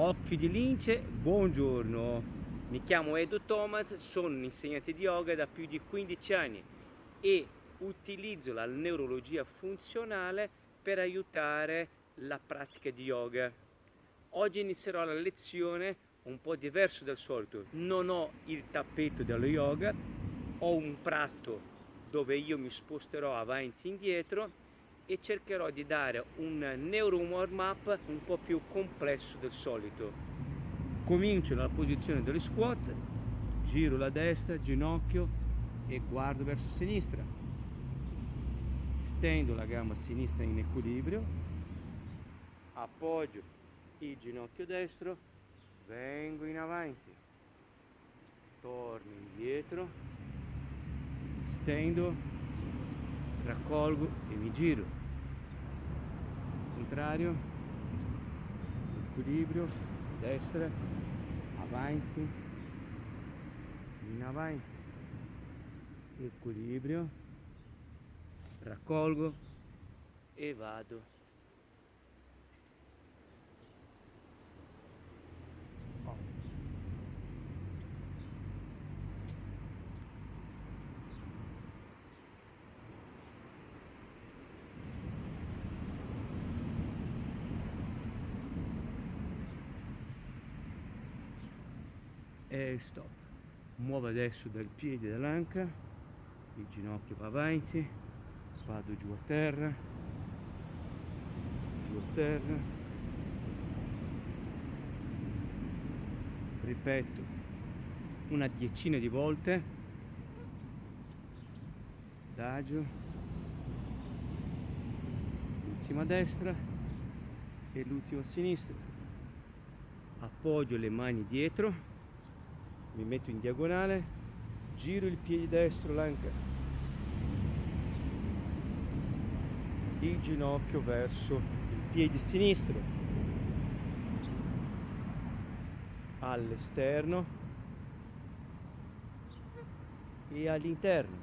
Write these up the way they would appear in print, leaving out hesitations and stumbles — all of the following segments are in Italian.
Occhio di lince, buongiorno. Mi chiamo Edo Thomas, sono un insegnante di yoga da più di 15 anni e utilizzo la neurologia funzionale per aiutare la pratica di yoga. Oggi inizierò la lezione un po' diverso dal solito. Non ho il tappeto dello yoga, ho un prato dove io mi sposterò avanti e indietro e cercherò di dare un neuro warm up un po' più complesso del solito. Comincio dalla posizione dello squat, giro la destra, ginocchio e guardo verso sinistra. Stendo la gamba sinistra in equilibrio, appoggio il ginocchio destro, vengo in avanti, torno indietro, stendo, raccolgo e mi giro. Contrario, equilibrio, destra, avanti, in avanti, equilibrio, raccolgo e vado. E stop. Muovo adesso dal piede dall'anca, il ginocchio va avanti, vado giù a terra, ripeto una decina di volte, adagio, l'ultima a destra e l'ultima a sinistra, appoggio le mani dietro, mi metto in diagonale, giro il piede destro, l'anca, il ginocchio verso il piede sinistro, all'esterno e all'interno,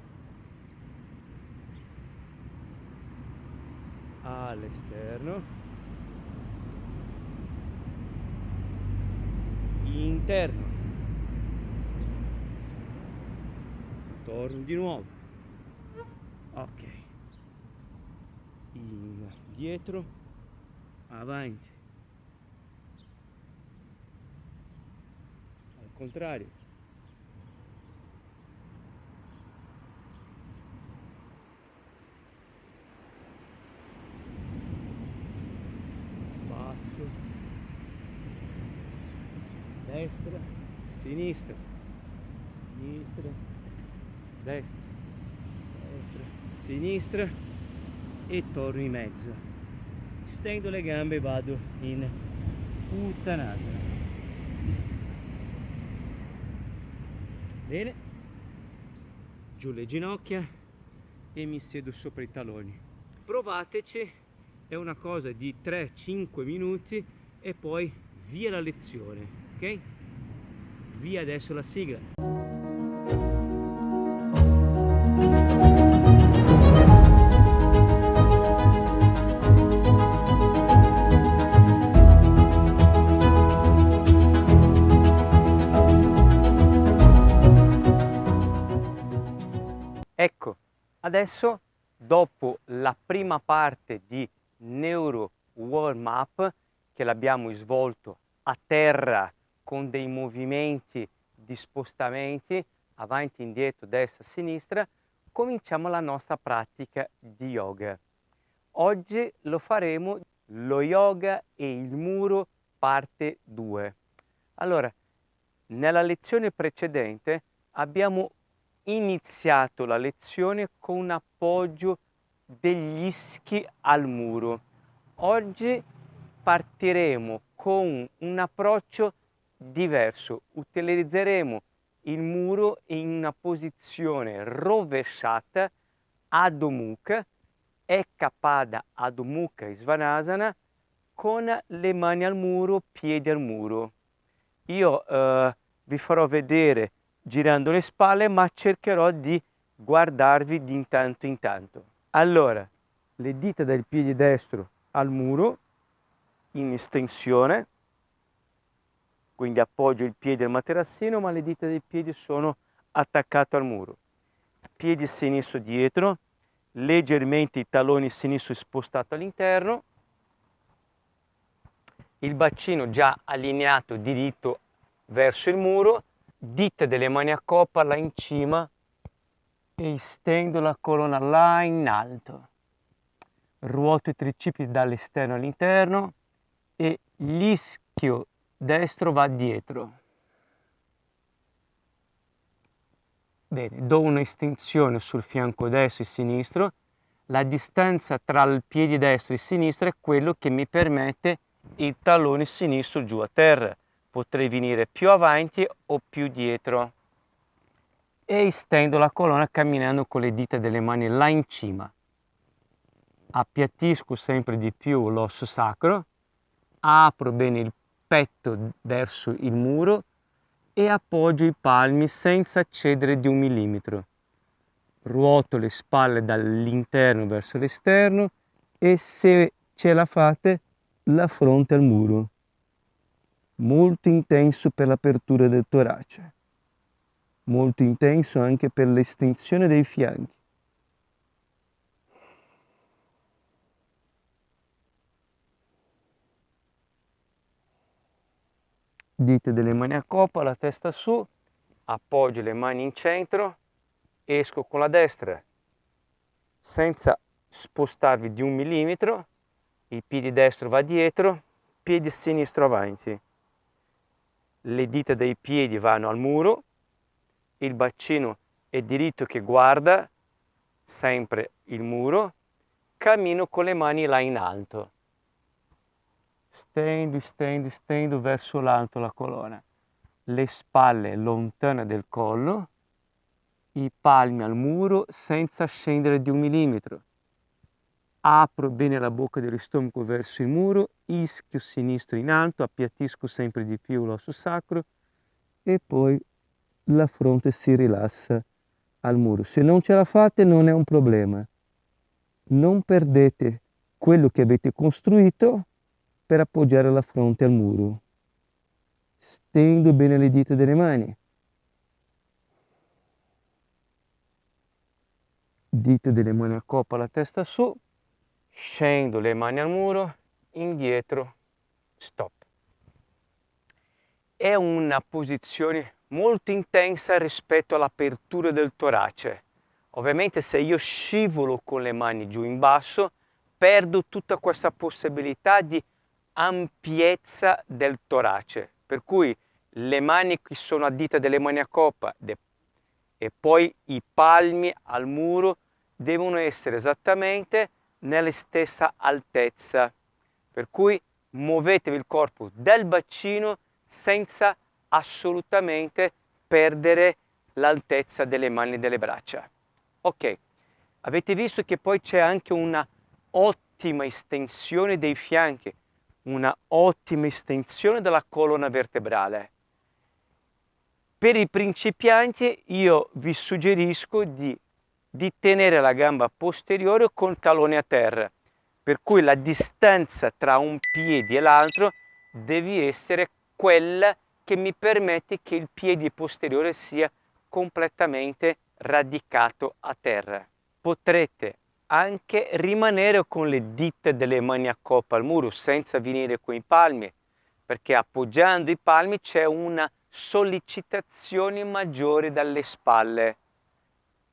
all'esterno, interno, torno di nuovo, ok, indietro, avanti, al contrario, basso, destra, sinistra, sinistra, destra, destra, sinistra e torno in mezzo, stendo le gambe e vado in Uttanasana. Bene, giù le ginocchia e mi siedo sopra i taloni. Provateci, è una cosa di 3-5 minuti e poi via la lezione, ok? Via adesso la sigla. Ecco, adesso dopo la prima parte di neuro warm up che l'abbiamo svolto a terra con dei movimenti di spostamenti avanti, indietro, destra, sinistra, cominciamo la nostra pratica di yoga. Oggi lo faremo lo yoga e il muro parte 2. Allora, nella lezione precedente abbiamo iniziato la lezione con un appoggio degli ischi al muro. Oggi partiremo con un approccio diverso. Utilizzeremo il muro in una posizione rovesciata, Adho Mukha, Ekka Pada Adho Mukha Svanasana, con le mani al muro, piedi al muro. Io vi farò vedere girando le spalle, ma cercherò di guardarvi di intanto in tanto. Allora, le dita del piede destro al muro, in estensione, quindi appoggio il piede al materassino, ma le dita dei piedi sono attaccate al muro. Piede sinistro dietro, leggermente i talloni sinistro spostato all'interno, il bacino già allineato diritto verso il muro, dita delle mani a coppa là in cima e stendo la colonna là in alto. Ruoto i tricipiti dall'esterno all'interno e l'ischio destro va dietro. Bene, do un'estensione sul fianco destro e sinistro. La distanza tra il piede destro e sinistro è quello che mi permette il tallone sinistro giù a terra. Potrei venire più avanti o più dietro. E estendo la colonna camminando con le dita delle mani là in cima. Appiattisco sempre di più l'osso sacro, apro bene il petto verso il muro e appoggio i palmi senza cedere di 1 millimetro. Ruoto le spalle dall'interno verso l'esterno e, se ce la fate, la fronte al muro. Molto intenso per l'apertura del torace, molto intenso anche per l'estensione dei fianchi. Dita delle mani a coppa, la testa su, appoggio le mani in centro, esco con la destra senza spostarvi di 1 millimetro, il piede destro va dietro, piede sinistro avanti. Le dita dei piedi vanno al muro, il bacino è diritto che guarda sempre il muro, cammino con le mani là in alto. Stendo verso l'alto la colonna. Le spalle lontane del collo, i palmi al muro senza scendere di 1 millimetro. Apro bene la bocca dello stomaco verso il muro, ischio sinistro in alto, appiattisco sempre di più l'osso sacro e poi la fronte si rilassa al muro. Se non ce la fate non è un problema. Non perdete quello che avete costruito per appoggiare la fronte al muro. Stendo bene le dita delle mani. Dita delle mani a coppa, la testa su. Scendo le mani al muro, indietro, stop. È una posizione molto intensa rispetto all'apertura del torace. Ovviamente se io scivolo con le mani giù in basso, perdo tutta questa possibilità di ampiezza del torace. Per cui le mani che sono a dita delle mani a coppa e poi i palmi al muro devono essere esattamente nella stessa altezza. Per cui muovetevi il corpo del bacino senza assolutamente perdere l'altezza delle mani e delle braccia. Ok, avete visto che poi c'è anche una ottima estensione dei fianchi, una ottima estensione della colonna vertebrale. Per i principianti io vi suggerisco di tenere la gamba posteriore col tallone a terra, per cui la distanza tra un piede e l'altro deve essere quella che mi permette che il piede posteriore sia completamente radicato a terra. Potrete anche rimanere con le dita delle mani a coppa al muro senza venire con i palmi, perché appoggiando i palmi c'è una sollecitazione maggiore dalle spalle.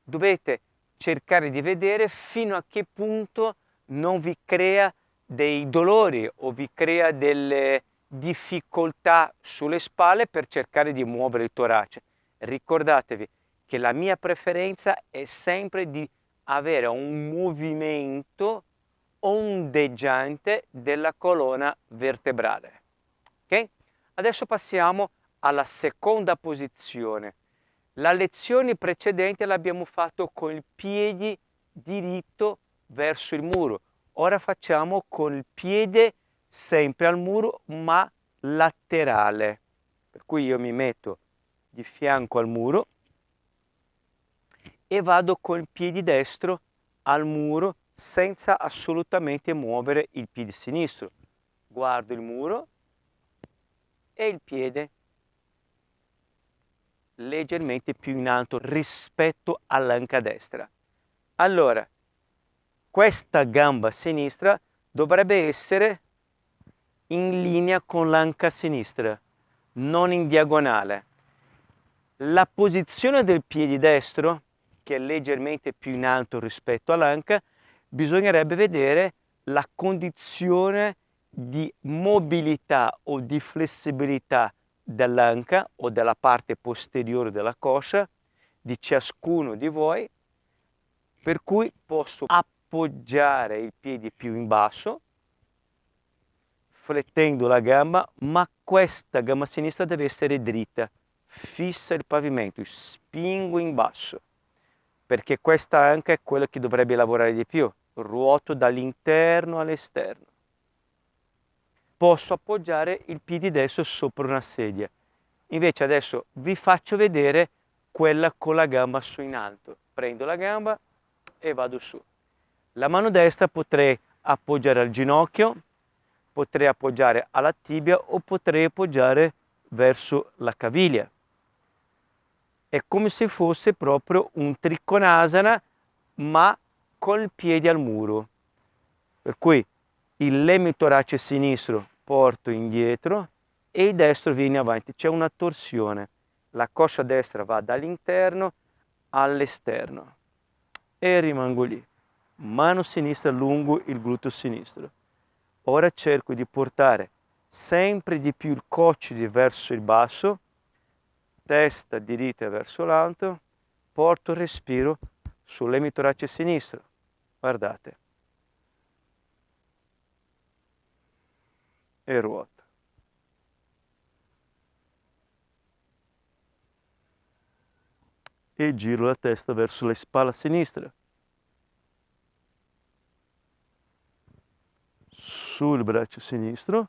Dovete cercare di vedere fino a che punto non vi crea dei dolori o vi crea delle difficoltà sulle spalle per cercare di muovere il torace. Ricordatevi che la mia preferenza è sempre di avere un movimento ondeggiante della colonna vertebrale. Ok? Adesso passiamo alla seconda posizione. La lezione precedente l'abbiamo fatto con il piede diritto verso il muro. Ora facciamo con il piede sempre al muro ma laterale. Per cui io mi metto di fianco al muro e vado con il piede destro al muro senza assolutamente muovere il piede sinistro. Guardo il muro, e il piede leggermente più in alto rispetto all'anca destra. Allora, questa gamba sinistra dovrebbe essere in linea con l'anca sinistra, non in diagonale. La posizione del piede destro, che è leggermente più in alto rispetto all'anca, bisognerebbe vedere la condizione di mobilità o di flessibilità dell'anca o della parte posteriore della coscia di ciascuno di voi, per cui posso appoggiare il piede più in basso, flettendo la gamba, ma questa gamba sinistra deve essere dritta, fissa il pavimento, spingo in basso, perché questa anca è quella che dovrebbe lavorare di più, ruoto dall'interno all'esterno. Posso appoggiare il piede destro sopra una sedia, invece adesso vi faccio vedere quella con la gamba su in alto. Prendo la gamba e vado su. La mano destra potrei appoggiare al ginocchio, potrei appoggiare alla tibia o potrei appoggiare verso la caviglia. È come se fosse proprio un trikonasana, ma col piede al muro. Per cui il lemitorace sinistro porto indietro e il destro viene avanti. C'è una torsione. La coscia destra va dall'interno all'esterno e rimango lì. Mano sinistra lungo il gluteo sinistro. Ora cerco di portare sempre di più il coccige verso il basso, testa diritta verso l'alto, porto il respiro sull'emitorace sinistro. Guardate. E ruoto. E giro la testa verso la spalla sinistra. Sul braccio sinistro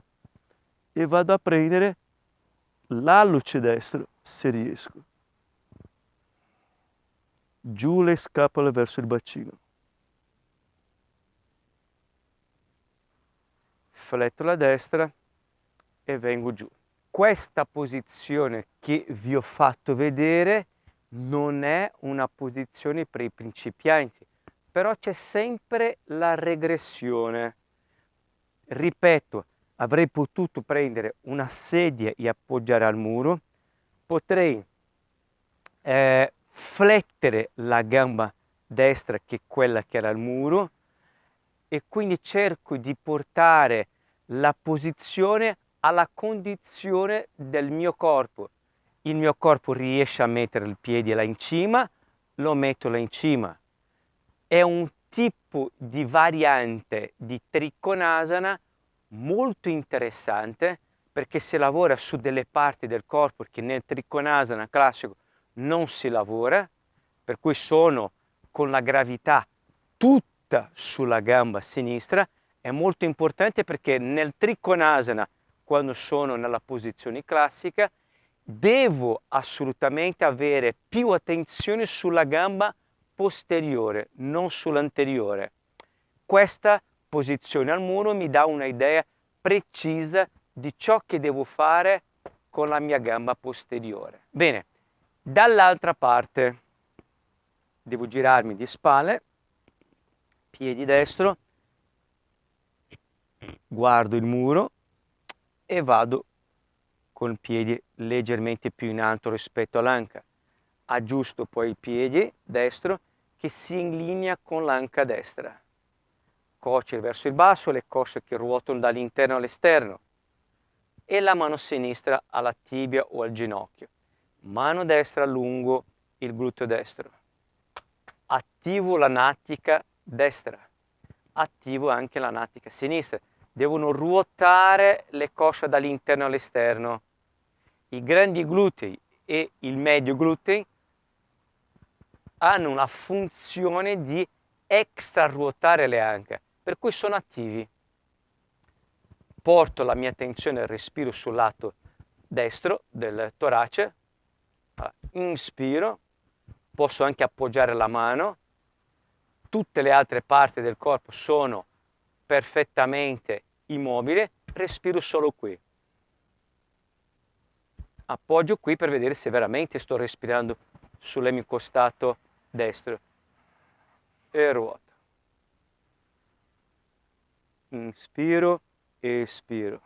e vado a prendere l'alluce destro se riesco. Giù le scapole verso il bacino. Fletto la destra e vengo giù. Questa posizione che vi ho fatto vedere non è una posizione per i principianti, però c'è sempre la regressione. Ripeto, avrei potuto prendere una sedia e appoggiare al muro, potrei flettere la gamba destra, che è quella che era al muro, e quindi cerco di portare la posizione alla condizione del mio corpo. Il mio corpo riesce a mettere il piede là in cima, lo metto là in cima. È un tipo di variante di Trikonasana molto interessante, perché si lavora su delle parti del corpo che nel Trikonasana classico non si lavora, per cui sono con la gravità tutta sulla gamba sinistra. È molto importante perché nel Trikonasana, quando sono nella posizione classica, devo assolutamente avere più attenzione sulla gamba posteriore, non sull'anteriore. Questa posizione al muro mi dà un'idea precisa di ciò che devo fare con la mia gamba posteriore. Bene, dall'altra parte devo girarmi di spalle, piedi destro, guardo il muro e vado con il piede leggermente più in alto rispetto all'anca. Aggiusto poi il piede destro che si inlinea con l'anca destra. Cosce verso il basso, le cosce che ruotano dall'interno all'esterno e la mano sinistra alla tibia o al ginocchio. Mano destra lungo il gluteo destro. Attivo la natica destra, attivo anche la natica sinistra. Devono ruotare le cosce dall'interno all'esterno. I grandi glutei e il medio glutei hanno una funzione di extraruotare le anche, per cui sono attivi. Porto la mia attenzione al respiro sul lato destro del torace, inspiro, posso anche appoggiare la mano, tutte le altre parti del corpo sono perfettamente immobili, respiro solo qui. Appoggio qui per vedere se veramente sto respirando sul mio costato destro. E ruoto. Inspiro, espiro.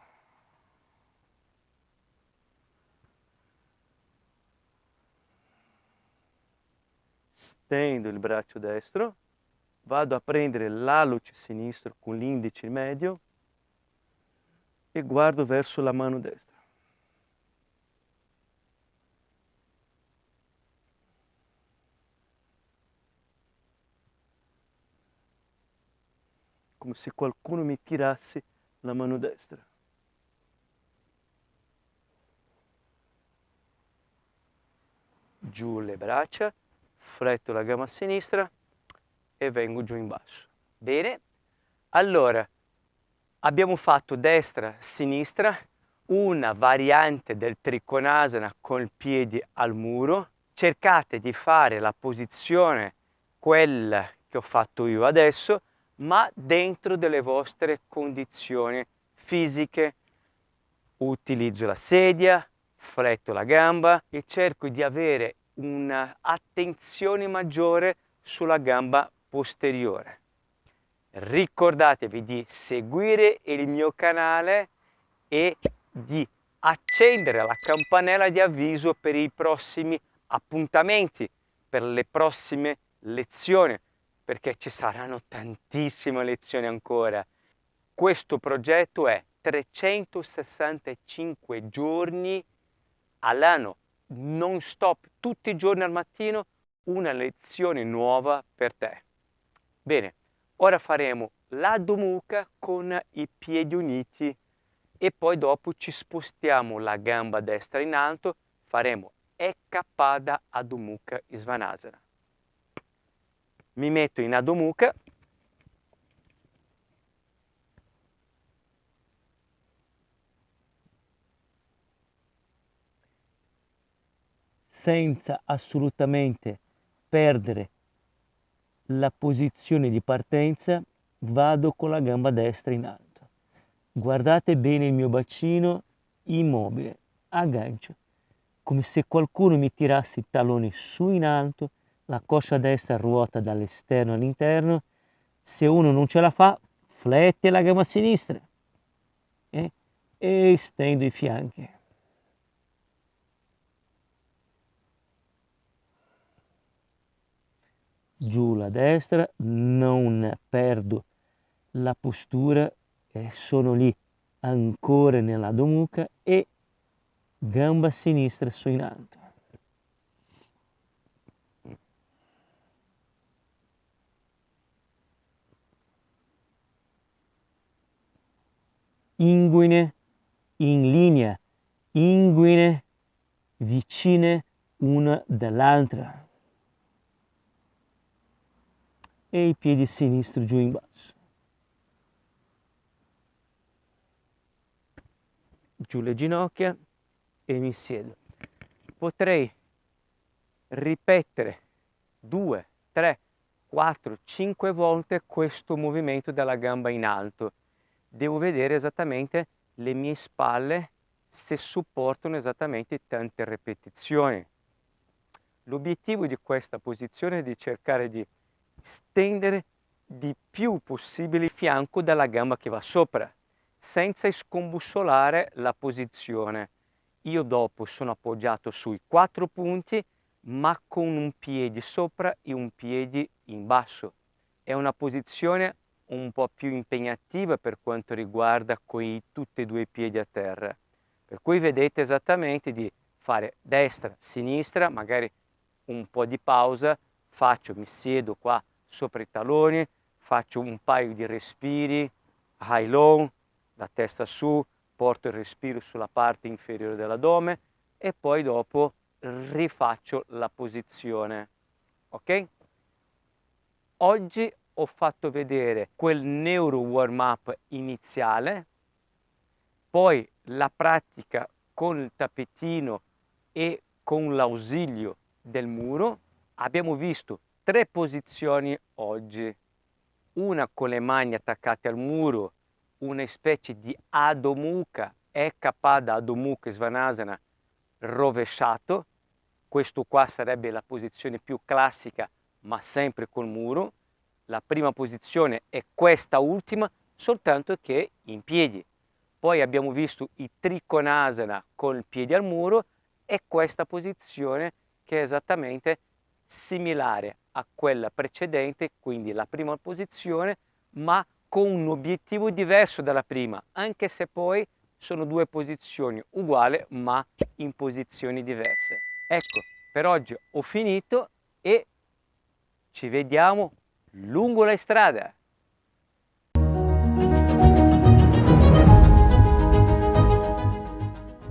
Stendo il braccio destro, vado a prendere l'alluce sinistro con l'indice medio e guardo verso la mano destra. Come se qualcuno mi tirasse la mano destra. Giù le braccia, fletto la gamba sinistra e vengo giù in basso. Bene? Allora, abbiamo fatto destra, sinistra, una variante del Trikonasana con il piede al muro. Cercate di fare la posizione, quella che ho fatto io adesso, ma dentro delle vostre condizioni fisiche. Utilizzo la sedia, fletto la gamba e cerco di avere un'attenzione maggiore sulla gamba posteriore. Ricordatevi di seguire il mio canale e di accendere la campanella di avviso per i prossimi appuntamenti, per le prossime lezioni, perché ci saranno tantissime lezioni ancora. Questo progetto è 365 giorni all'anno, non stop, tutti i giorni al mattino, una lezione nuova per te. Bene, ora faremo l'Adho Mukha con i piedi uniti e poi dopo ci spostiamo la gamba destra in alto, faremo Ekapada Adho Mukha Svanasana. Mi metto in Adho Mukha. Senza assolutamente perdere la posizione di partenza, vado con la gamba destra in alto. Guardate bene il mio bacino immobile, aggancio, come se qualcuno mi tirasse i talloni su in alto, la coscia destra ruota dall'esterno all'interno. Se uno non ce la fa, flette la gamba sinistra e estendo i fianchi. Giù la destra, non perdo la postura, sono lì ancora nell'Adho Mukha e gamba sinistra su in alto. Inguine in linea, inguine vicine una dall'altra e i piedi sinistro giù in basso. Giù le ginocchia e mi siedo. Potrei ripetere 2, 3, 4, 5 volte questo movimento della gamba in alto. Devo vedere esattamente le mie spalle se supportano esattamente tante ripetizioni. L'obiettivo di questa posizione è di cercare di stendere di più possibile il fianco della gamba che va sopra, senza scombussolare la posizione. Io dopo sono appoggiato sui 4 punti, ma con un piede sopra e un piede in basso. È una posizione un po' più impegnativa per quanto riguarda tutti e due i piedi a terra. Per cui vedete esattamente di fare destra, sinistra, magari un po' di pausa, mi siedo qua sopra i taloni, faccio un paio di respiri, high low, la testa su, porto il respiro sulla parte inferiore dell'addome e poi dopo rifaccio la posizione. Ok? Oggi ho fatto vedere quel neuro warm up iniziale, poi la pratica con il tappetino e con l'ausilio del muro. Abbiamo visto 3 posizioni oggi, una con le mani attaccate al muro, una specie di Adho Mukha, Ekapada Adho Mukha Svanasana rovesciato. Questo qua sarebbe la posizione più classica, ma sempre col muro. La prima posizione è questa ultima, soltanto che in piedi. Poi abbiamo visto i Trikonasana con il piede al muro e questa posizione che è esattamente similare a quella precedente, quindi la prima posizione, ma con un obiettivo diverso dalla prima, anche se poi sono due posizioni uguali ma in posizioni diverse. Ecco, per oggi ho finito e ci vediamo lungo la strada.